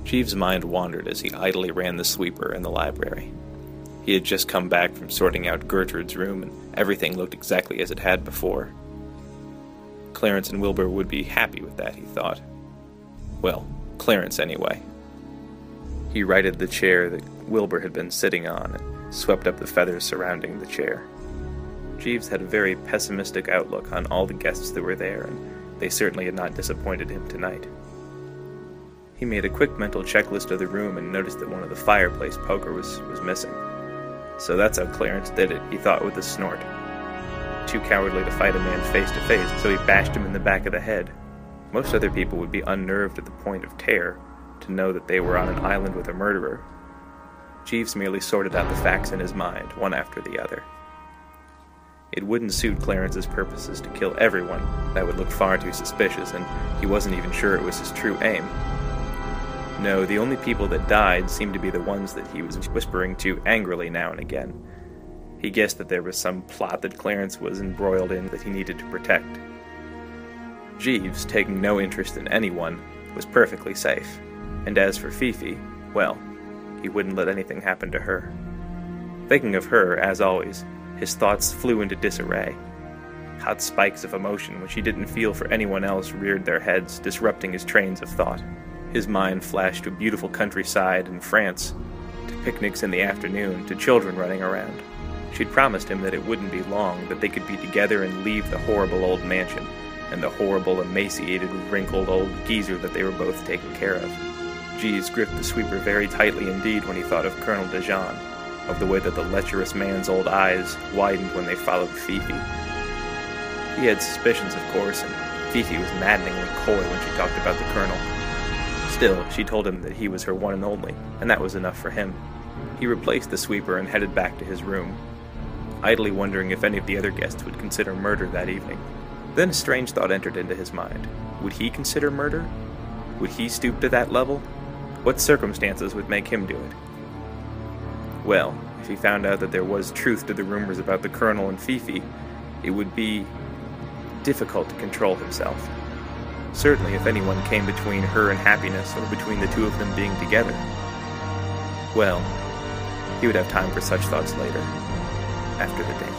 Jeeves' mind wandered as he idly ran the sweeper in the library. He had just come back from sorting out Gertrude's room, and everything looked exactly as it had before. Clarence and Wilbur would be happy with that, he thought. Well, Clarence anyway. He righted the chair that Wilbur had been sitting on and swept up the feathers surrounding the chair. Jeeves had a very pessimistic outlook on all the guests that were there, and they certainly had not disappointed him tonight. He made a quick mental checklist of the room and noticed that one of the fireplace poker was missing. So that's how Clarence did it, he thought with a snort. Too cowardly to fight a man face to face, so he bashed him in the back of the head. Most other people would be unnerved at the point of terror to know that they were on an island with a murderer. Jeeves merely sorted out the facts in his mind, one after the other. It wouldn't suit Clarence's purposes to kill everyone. That would look far too suspicious, and he wasn't even sure it was his true aim. No, the only people that died seemed to be the ones that he was whispering to angrily now and again. He guessed that there was some plot that Clarence was embroiled in that he needed to protect. Jeeves, taking no interest in anyone, was perfectly safe. And as for Fifi, well, he wouldn't let anything happen to her. Thinking of her, as always, his thoughts flew into disarray. Hot spikes of emotion which he didn't feel for anyone else reared their heads, disrupting his trains of thought. His mind flashed to beautiful countryside in France, to picnics in the afternoon, to children running around. She'd promised him that it wouldn't be long, that they could be together and leave the horrible old mansion, and the horrible, emaciated, wrinkled old geezer that they were both taking care of. Jeeves gripped the sweeper very tightly indeed when he thought of Colonel de Jean, of the way that the lecherous man's old eyes widened when they followed Fifi. He had suspicions, of course, and Fifi was maddeningly coy when she talked about the Colonel. Still, she told him that he was her one and only, and that was enough for him. He replaced the sweeper and headed back to his room, idly wondering if any of the other guests would consider murder that evening. Then a strange thought entered into his mind. Would he consider murder? Would he stoop to that level? What circumstances would make him do it? Well, if he found out that there was truth to the rumors about the Colonel and Fifi, it would be difficult to control himself. Certainly if anyone came between her and happiness, or between the two of them being together. Well, he would have time for such thoughts later, after the dance.